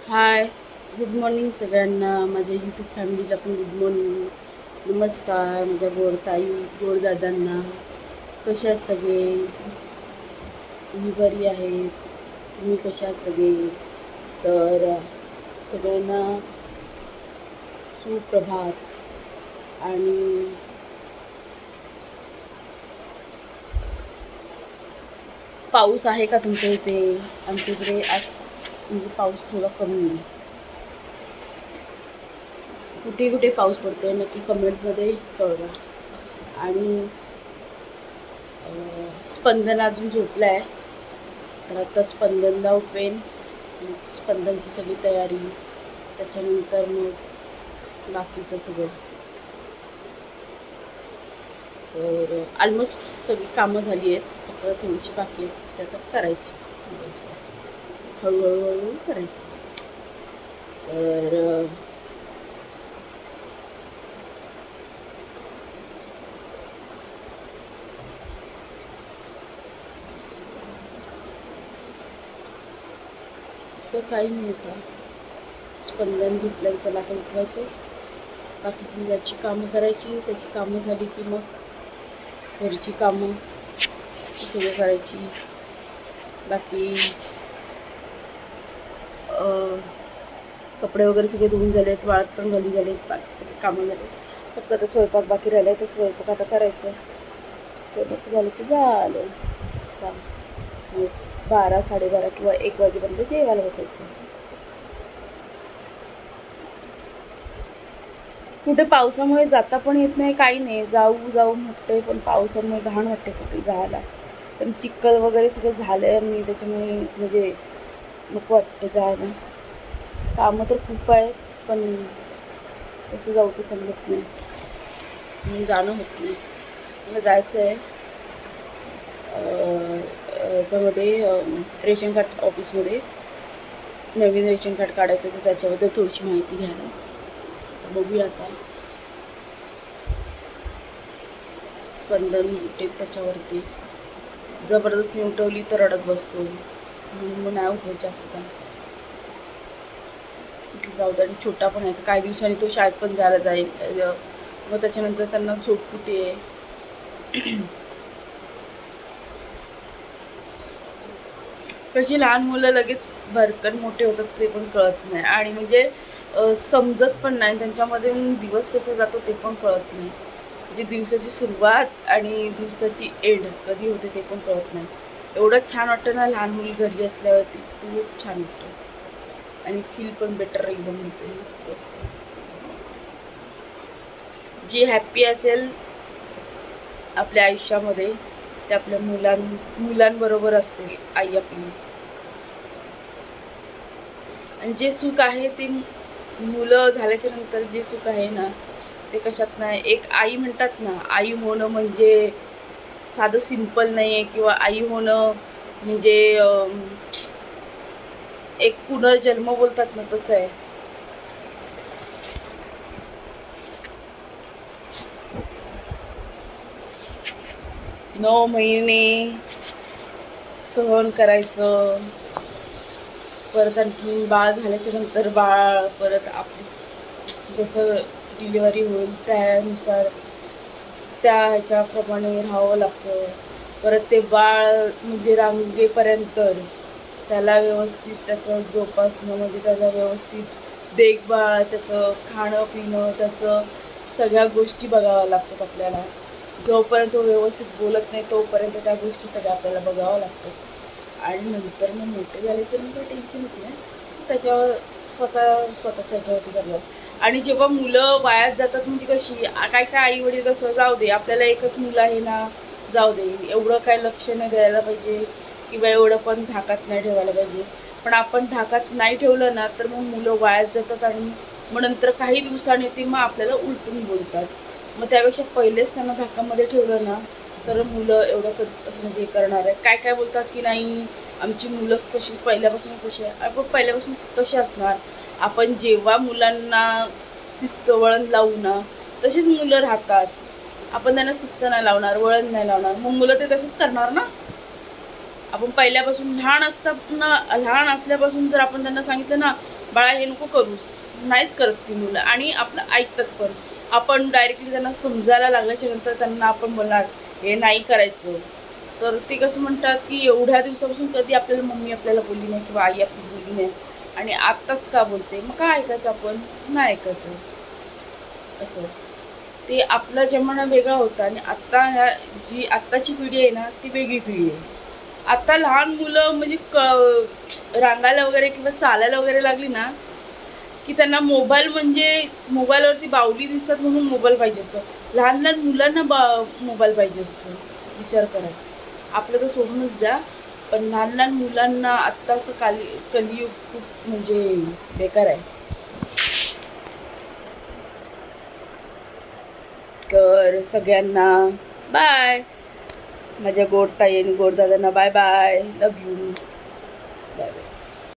हाय, good morning सगळ्यांना. माझ्या YouTube फॅमिलीला पण गुड मॉर्निंग. नमस्कार माझ्या गोडताई गोडदादांना. कशा आहात सगळे? मी बरी आहे. तुम्ही कशा आहात सगळे? तर सगळ्यांना सुप्रभात. आणि पाऊस आहे का तुमच्या इथे? आमच्या इकडे आज म्हणजे पाऊस थोडा कमी आहे. कुठे कुठे पाऊस पडतोय नक्की कमेंटमध्ये कळवा. आणि स्पंदन अजून झोपलाय, तर आता स्पंदनला उठवेन. स्पंदनची सगळी तयारी, त्याच्यानंतर मग बाकीचं सगळं. तर ऑलमोस्ट सगळी कामं झाली आहेत, फक्त थोडीशी बाकी आहेत, ते आता करायची. हळूहळू हळूहळू करायचं. तर तर काही नाही होतं. स्पंदन झोपलं त्याला आता उठवायचं, बाकी याची कामं करायची. त्याची कामं झाली की मग घरची कामं सगळं करायची. बाकी कपडे वगैरे सगळे धुवून झालेत, वाळत पण घालून झालेत, बाकी सगळे कामं झाले. फक्त आता स्वयंपाक बाकी राहिला आहे, तर स्वयंपाक आता करायचं. स्वयंपाक झालं की झालं काम. 12, 12:30 किंवा 1 वाजेपर्यंत जेवायला बसायचं. कुठे पावसामुळे जाता पण येत नाही, काही नाही. जाऊ जाऊ म्हटते, पण पावसामुळे घाण वाटते कुठे जायला. पण चिखल वगैरे सगळं झालंय मी, त्याच्यामुळे म्हणजे नको वाटतं जायला. कामं तर खूप आहेत, पण कसं जाऊ ते समजत नाही, म्हणून जाणं होत नाही. मला जायचं आहे याच्यामध्ये रेशन कार्ड ऑफिसमध्ये. नवीन रेशन कार्ड काढायचं, तर त्याच्याबद्दल थोडीशी माहिती घ्यायला. बघूया आता. स्पंदन उठेल त्याच्यावरती. जबरदस्ती उठवली तर रडत बसतो, म्हणून मग नाही उठवत जास्त त्याला. जाऊ दे. आणि छोटा पण आहे, काही दिवसांनी तो शाळेत पण जायला जाईल. मग त्याच्यानंतर त्यांना झोप कुठे आहे. कशी लहान मुलं लगेच भरकन मोठे होतात ते पण कळत नाही, आणि म्हणजे समजत पण नाही त्यांच्यामध्ये दिवस कसा जातो ते पण कळत नाही. म्हणजे दिवसाची सुरुवात आणि दिवसाची एंड कधी होते ते पण कळत नाही. एवढं छान वाटतं ना लहान मुली घरी असल्यावरती, खूप छान वाटतं. आणि फील पण बेटर एकदम होते. जी हॅप्पी असेल आपल्या आयुष्यामध्ये ते आपल्या मुलांबरोबर असते आई आपली. आणि जे सुख आहे ते मुलं झाल्याच्या नंतर जे सुख आहे ना ते कशात नाही. एक आई म्हणतात ना, आई होणं म्हणजे साधं सिंपल नाही आहे, किंवा आई होणं म्हणजे एक पुनर्जन्म बोलतात ना, तसं आहे. 9 महिने सहन करायचं, परत आणखी बाळ झाल्याच्या नंतर बाळ परत आपली जसं डिलिव्हरी होईल त्यानुसार त्या ह्याच्याप्रमाणे राहावं लागतं. परत ते बाळ म्हणजे रांगेपर्यंत त्याला व्यवस्थित त्याचं जोपासणं, म्हणजे त्याचा व्यवस्थित देखभाल, त्याचं खाणं पिणं, त्याचं सगळ्या गोष्टी बघाव्या लागतात आपल्याला. जोपर्यंत तो व्यवस्थित बोलत नाही तोपर्यंत त्या गोष्टी सगळ्या आपल्याला बघाव्या लागतात. आणि नंतर मग मोठे झाले तर मग काही टेन्शनच नाही, त्याच्यावर स्वतःच्या ह्याच्यावरती करतात. आणि जेव्हा मुलं वायात जातात म्हणजे कशी काय काय आई वडील कसं, जाऊ दे आपल्याला एकच मुलं आहे ना, जाऊ दे एवढं काय लक्ष नाही द्यायला पाहिजे, किंवा एवढं पण धाकात नाही ठेवायला पाहिजे. पण आपण धाकात नाही ठेवलं ना तर मग मुलं वायात जातात, आणि मग नंतर काही दिवसांनी ते मग आपल्याला उलटून बोलतात. मग त्यापेक्षा पहिलेच त्यांना धाकामध्ये ठेवलं ना तर मुलं एवढं कधीच असं म्हणजे करणार आहे. काय काय बोलतात की नाही आमची मुलंच तशी पहिल्यापासूनच तशी आहे. आपण पहिल्यापासून कशी असणार? आपण जेव्हा मुलांना शिस्त वळण लावू ना तशीच मुलं राहतात. आपण त्यांना शिस्त नाही लावणार, वळण नाही लावणार, मग मुलं ते तशीच करणार ना. आपण पहिल्यापासून लहान असल्यापासून जर आपण त्यांना सांगितलं ना बाळा हे नको करूस, नाहीच करत ती मुलं आणि आपलं ऐकतात पण. आपण डायरेक्टली त्यांना समजायला लागल्याच्या नंतर त्यांना आपण बोलणार हे नाही करायचं, तर ते कसं म्हणतात की एवढ्या दिवसापासून कधी आपल्याला मम्मी आपल्याला बोलली नाही किंवा आई आपली बोलली नाही आणि आत्ताच का बोलते, मग काय ऐकायचं आपण, नाही ऐकायचं. असं ते आपला जमाना वेगळा होता आणि आत्ता ह्या जी आत्ताची पिढी आहे ना ती वेगळी पिढी आहे. आता लहान मुलं म्हणजे रांगायला वगैरे किंवा चालायला वगैरे लागली ना की त्यांना मोबाईल म्हणजे मोबाईलवरती बाहुली दिसतात म्हणून मोबाईल पाहिजे असतं. लहान लहान मुलांना मोबाईल पाहिजे असतं. विचार करा. आपलं तर सोडूनच द्या, पण लहान लहान मुलांना आत्ताचं कलियुग खूप म्हणजे बेकार आहे. तर सगळ्यांना बाय. माझ्या गोड ताई आणि गोड दादांना बाय बाय, लव यू.